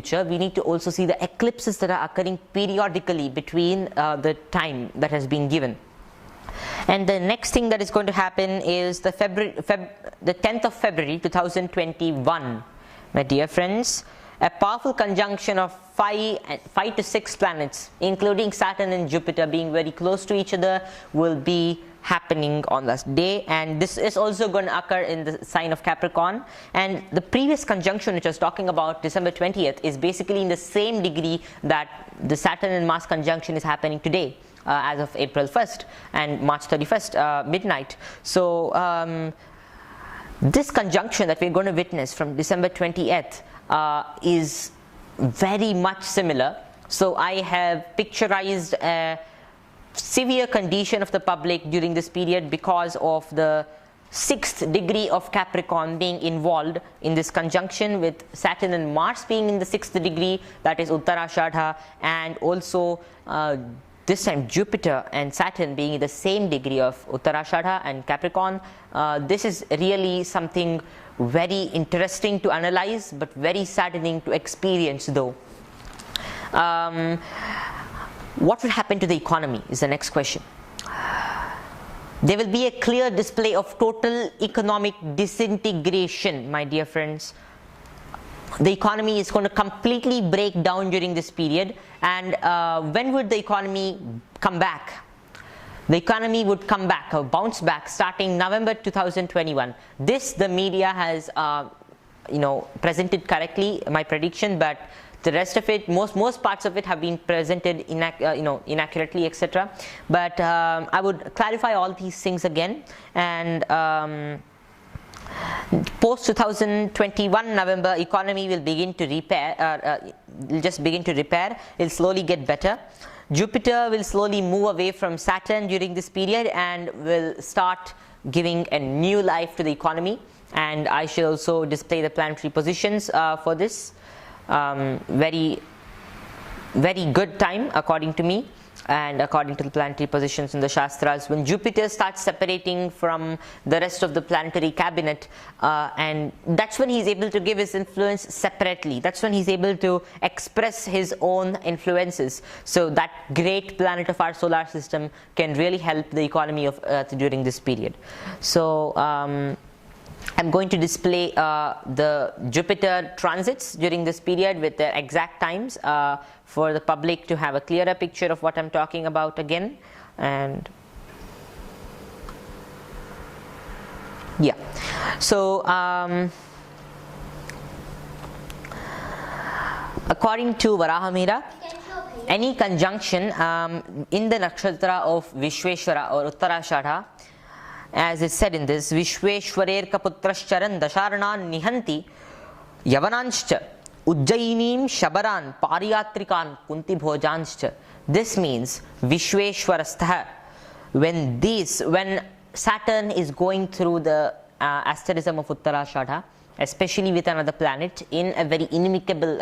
future, we need to also see the eclipses that are occurring periodically between the time that has been given. And the next thing that is going to happen is the 10th of February 2021, my dear friends. A powerful conjunction of 5 to 6 planets, including Saturn and Jupiter being very close to each other, will be happening on this day, and this is also going to occur in the sign of Capricorn. And the previous conjunction, which I was talking about, December 20th, is basically in the same degree that the Saturn and Mars conjunction is happening today, as of April 1st and March 31st midnight. So this conjunction that we're going to witness from December 20th is very much similar. So I have picturized a severe condition of the public during this period because of the 6th degree of Capricorn being involved in this conjunction, with Saturn and Mars being in the 6th degree, that is Uttarashadha, and also this time Jupiter and Saturn being in the same degree of Uttarashadha and Capricorn. This is really something very interesting to analyze, but very saddening to experience though. What will happen to the economy is the next question. There will be a clear display of total economic disintegration, my dear friends. The economy is going to completely break down during this period. And when would the economy come back? The economy would come back or bounce back starting November 2021. This the media has presented correctly, my prediction, but the rest of it, most parts of it have been presented inaccurately, etc. But I would clarify all these things again. And post 2021 November, economy will begin to repair. Will just begin to repair. It'll slowly get better. Jupiter will slowly move away from Saturn during this period and will start giving a new life to the economy. And I shall also display the planetary positions for this. Very good time according to me and according to the planetary positions in the Shastras, when Jupiter starts separating from the rest of the planetary cabinet, and that's when he's able to give his influence separately. That's when he's able to express his own influences. So that great planet of our solar system can really help the economy of Earth during this period. So I'm going to display the Jupiter transits during this period with the exact times for the public to have a clearer picture of what I'm talking about again. And yeah, so according to Varahamihira, any conjunction in the nakshatra of Vishweshwara or Uttarashadha, as is said in this, Vishweshwarer kaputrascharan dasharnan nihanti yavananshcha ujjainim shabaran pariyatrikan kunti bhojanscha. This means Vishweshwarastha, when Saturn is going through the asterism of Uttarashadha, especially with another planet in a very inimicable,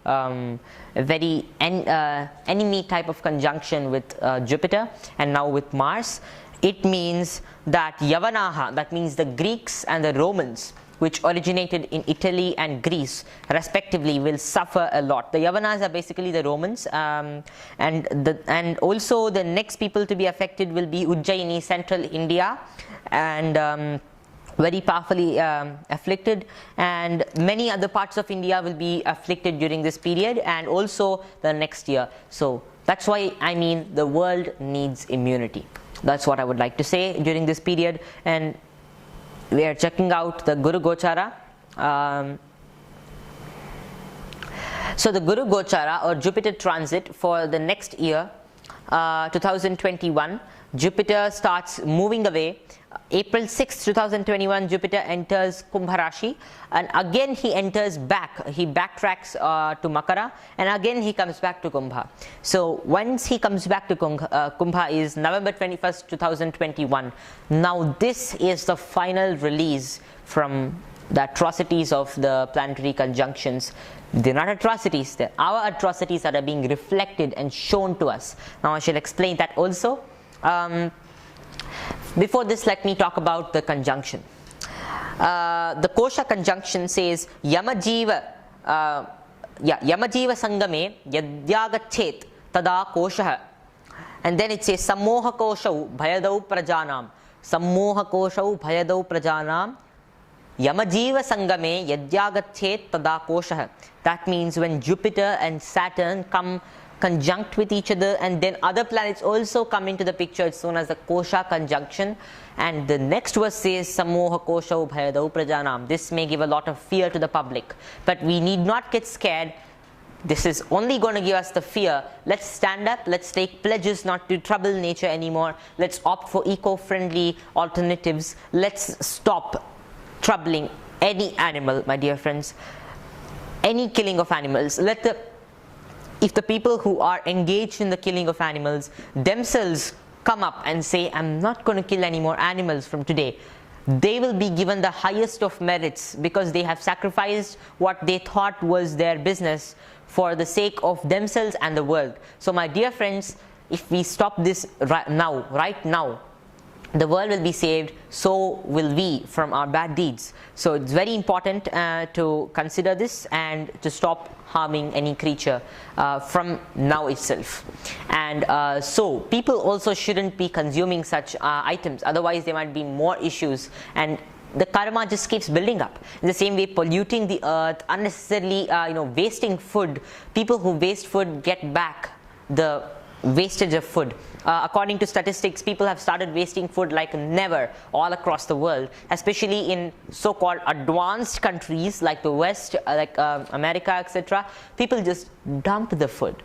a very enemy type of conjunction with Jupiter and now with Mars, it means that Yavanaha, that means the Greeks and the Romans, which originated in Italy and Greece respectively, will suffer a lot. The Yavanas are basically the Romans, and also the next people to be affected will be Ujjaini, central India, and very powerfully afflicted, and many other parts of India will be afflicted during this period and also the next year. So that's why I mean the world needs immunity. That's what I would like to say during this period. And we are checking out the Guru Gochara. So the Guru Gochara or Jupiter transit for the next year, 2021, Jupiter starts moving away. April 6, 2021, Jupiter enters Kumbha Rashi, and again he enters back. He backtracks to Makara, and again he comes back to Kumbha. So once he comes back to Kumbha is November 21st, 2021. Now this is the final release from the atrocities of the planetary conjunctions. They're not atrocities, they're our atrocities that are being reflected and shown to us. Now I shall explain that also. Before this, let me talk about the conjunction. The Kosha conjunction says Yamajiva Yamajiva Sangame Yadyagachet Tada Kosha. And then it says Sammoha Koshau Bhayadau Prajanam. Sammoha Koshau Bhayadau Prajanam. Yamajiva Sangame Yadyagachet Tada Kosha. That means when Jupiter and Saturn come conjunct with each other, and then other planets also come into the picture. It's known as the Kosha conjunction. And the next verse says Sammoha Kosha Bhayadau Prajanam. This may give a lot of fear to the public, but we need not get scared. This is only going to give us the fear. Let's stand up, let's take pledges not to trouble nature anymore. Let's opt for eco-friendly alternatives. Let's stop troubling any animal, my dear friends, any killing of animals. If the people who are engaged in the killing of animals themselves come up and say, I'm not going to kill any more animals from today, they will be given the highest of merits, because they have sacrificed what they thought was their business for the sake of themselves and the world. So my dear friends, if we stop this right now, the world will be saved, so will we from our bad deeds. So it's very important to consider this and to stop harming any creature from now itself. And so people also shouldn't be consuming such items, otherwise there might be more issues, and the karma just keeps building up. In the same way, polluting the earth, unnecessarily wasting food. People who waste food get back the wastage of food. According to statistics, people have started wasting food like never all across the world, especially in so-called advanced countries like the West, like America, etc. People just dump the food.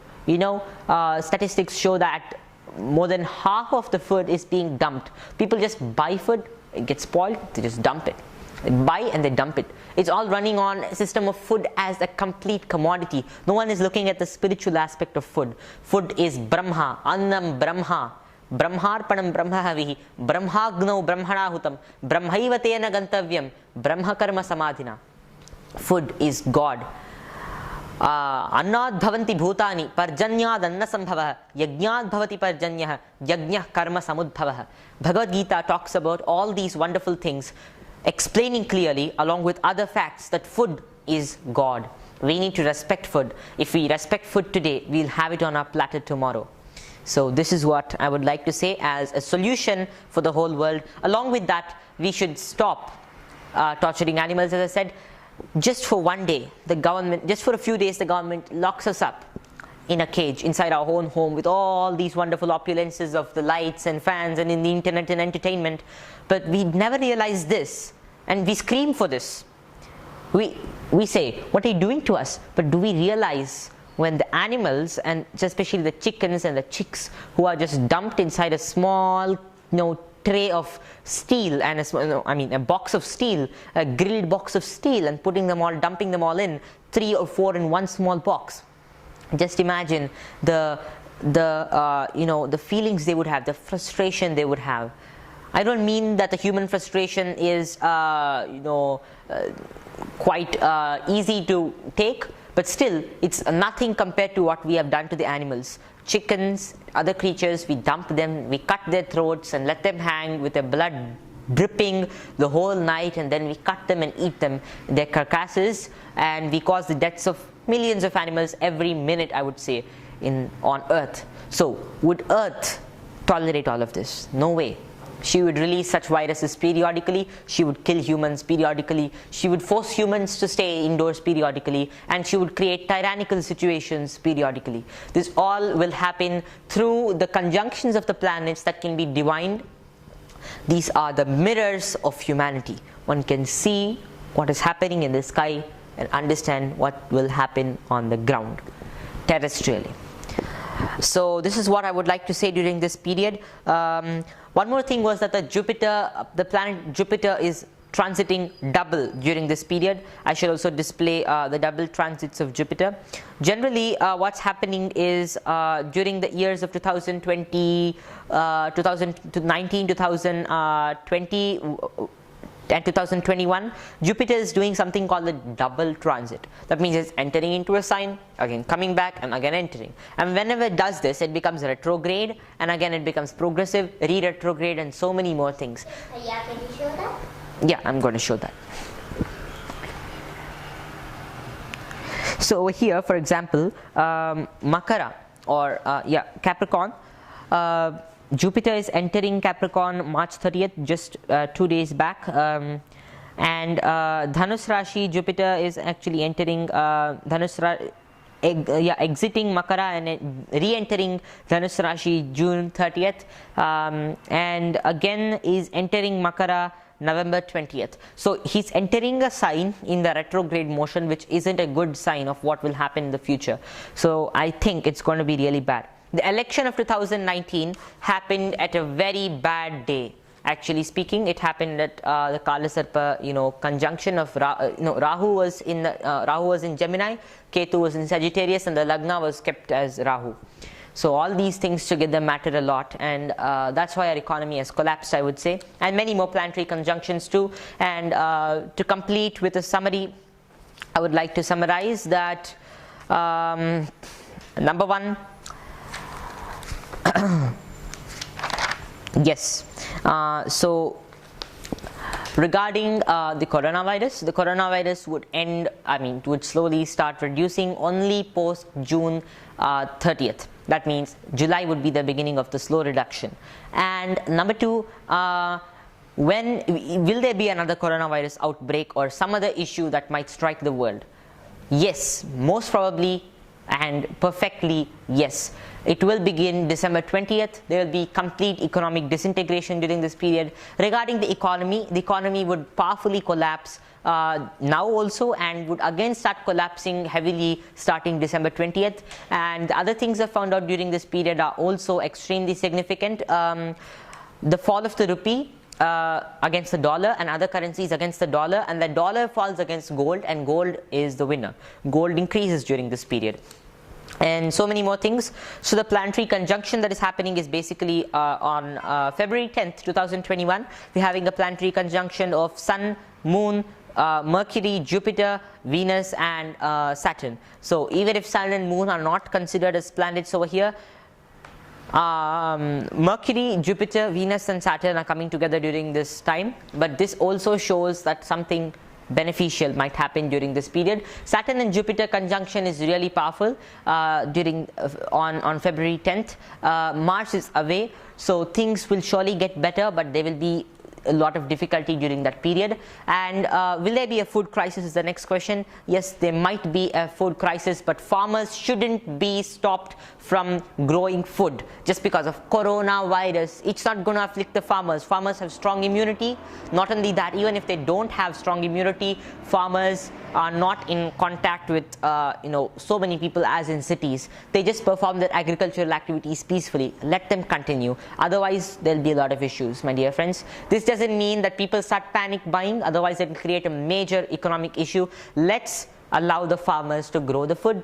Statistics show that more than half of the food is being dumped. People just buy food, it gets spoiled, they just dump it. They buy and they dump it. It's all running on a system of food as a complete commodity. No one is looking at the spiritual aspect of food. Food is Brahma, Annam Brahma, Brahmarpanam Brahmahavihi, Brahmagnau Brahmanahutam, Brahmaivatena Gantavyam, Brahma Karma Samadhina. Food is God. Annad bhavanti bhutani parjanyad anna sambhavah yajnad bhavati parjanyah yajnah karma samudbhavah. Bhagavad Gita talks about all these wonderful things, explaining clearly along with other facts that food is God. We need to respect food. If we respect food today, we'll have it on our platter tomorrow. So this is what I would like to say as a solution for the whole world. Along with that, we should stop torturing animals. As I said, just for one day, just for a few days, the government locks us up in a cage inside our own home with all these wonderful opulences of the lights and fans and in the internet and entertainment. But we never realize this, and we scream for this. We say, what are you doing to us? But do we realize when the animals, and especially the chickens and the chicks, who are just dumped inside a small tray of steel and a box of steel, a grilled box of steel, and dumping them all in, 3 or 4 in one small box. Just imagine the feelings they would have, the frustration they would have. I don't mean that the human frustration is quite easy to take, but still it's nothing compared to what we have done to the animals. Chickens, other creatures, we dump them, we cut their throats and let them hang with their blood dripping the whole night, and then we cut them and eat them, their carcasses, and we cause the deaths of millions of animals every minute, I would say, on Earth. So would Earth tolerate all of this? No way. She would release such viruses periodically, she would kill humans periodically, she would force humans to stay indoors periodically, and she would create tyrannical situations periodically. This all will happen through the conjunctions of the planets that can be divined. These are the mirrors of humanity. One can see what is happening in the sky and understand what will happen on the ground, terrestrially. So this is what I would like to say during this period. One more thing was that the planet Jupiter is transiting double during this period. I should also display the double transits of Jupiter. Generally, what's happening is during the years of 2020, 2019, 2020, and 2021, Jupiter is doing something called the double transit. That means it's entering into a sign, again coming back, and again entering. And whenever it does this, it becomes retrograde, and again it becomes progressive, re-retrograde, and so many more things. Yeah, can you show that? Yeah, I'm going to show that. So over here, for example, Makara or Capricorn, Jupiter is entering Capricorn March 30th, just 2 days back, and Dhanus Rashi, Jupiter is actually entering exiting Makara and re-entering Dhanus Rashi June 30th, and again is entering Makara November 20th. So he's entering a sign in the retrograde motion, which isn't a good sign of what will happen in the future. So I think it's going to be really bad. The election of 2019 happened at a very bad day. Actually speaking, it happened at the Kala Sarpa, conjunction of Rahu was in Gemini, Ketu was in Sagittarius, and the Lagna was kept as Rahu. So all these things together matter a lot, and that's why our economy has collapsed, I would say, and many more planetary conjunctions too. And to complete with a summary, I would like to summarize that number one, yes. So regarding the coronavirus would slowly start reducing only post June 30th. That means July would be the beginning of the slow reduction. And number two, when will there be another coronavirus outbreak or some other issue that might strike the world? Yes, most probably and perfectly yes. It will begin December 20th. There will be complete economic disintegration during this period. Regarding the economy would powerfully collapse now also, and would again start collapsing heavily starting December 20th. And the other things I found out during this period are also extremely significant. The fall of the rupee against the dollar and other currencies against the dollar, and the dollar falls against gold, and gold is the winner. Gold increases during this period, and so many more things. So the planetary conjunction that is happening is basically on February 10th, 2021. We're having a planetary conjunction of Sun, Moon, Mercury, Jupiter, Venus, and Saturn. So even if Sun and Moon are not considered as planets over here, Mercury, Jupiter, Venus and Saturn are coming together during this time. But this also shows that something beneficial might happen during this period. Saturn and Jupiter conjunction is really powerful on February 10th. Mars is away, so things will surely get better, but there will be a lot of difficulty during that period. And will there be a food crisis is the next question. Yes, there might be a food crisis, but farmers shouldn't be stopped from growing food just because of coronavirus. It's not going to afflict the farmers. Farmers have strong immunity. Not only that, even if they don't have strong immunity, farmers are not in contact with so many people as in cities. They just perform their agricultural activities peacefully. Let them continue. Otherwise, there'll be a lot of issues, my dear friends. This doesn't mean that people start panic buying. Otherwise, it will create a major economic issue. Let's allow the farmers to grow the food.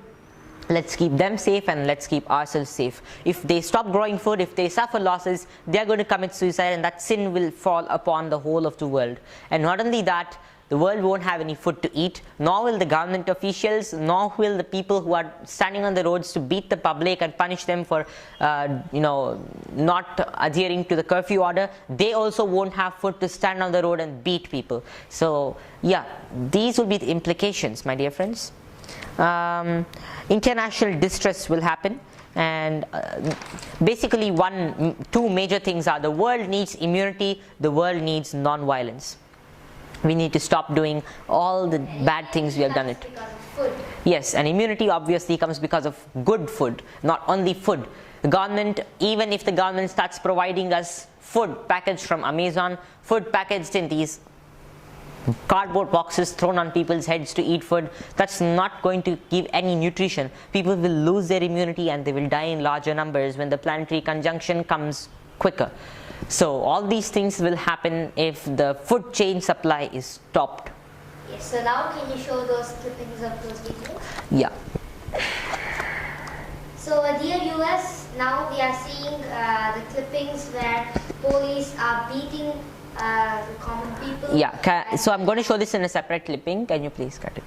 Let's keep them safe, and let's keep ourselves safe. If they stop growing food, if they suffer losses, they are going to commit suicide, and that sin will fall upon the whole of the world. And not only that, the world won't have any food to eat, nor will the government officials, nor will the people who are standing on the roads to beat the public and punish them for not adhering to the curfew order. They also won't have food to stand on the road and beat people. So yeah, these will be the implications, my dear friends. International distress will happen, and basically two major things are: the world needs immunity, the world needs non-violence. We need to stop doing all the bad things we have done it. Because of food. Yes, and immunity obviously comes because of good food, not only food. The government, even if the government starts providing us food packaged from Amazon, food packaged in these cardboard boxes thrown on people's heads to eat food, that's not going to give any nutrition. People will lose their immunity and they will die in larger numbers when the planetary conjunction comes quicker. So all these things will happen if the food chain supply is stopped. Yes, so now can you show those clippings of those videos? Yeah. So dear viewers, now we are seeing the clippings where police are beating the common people. Yeah, so I'm going to show this in a separate clipping. Can you please cut it?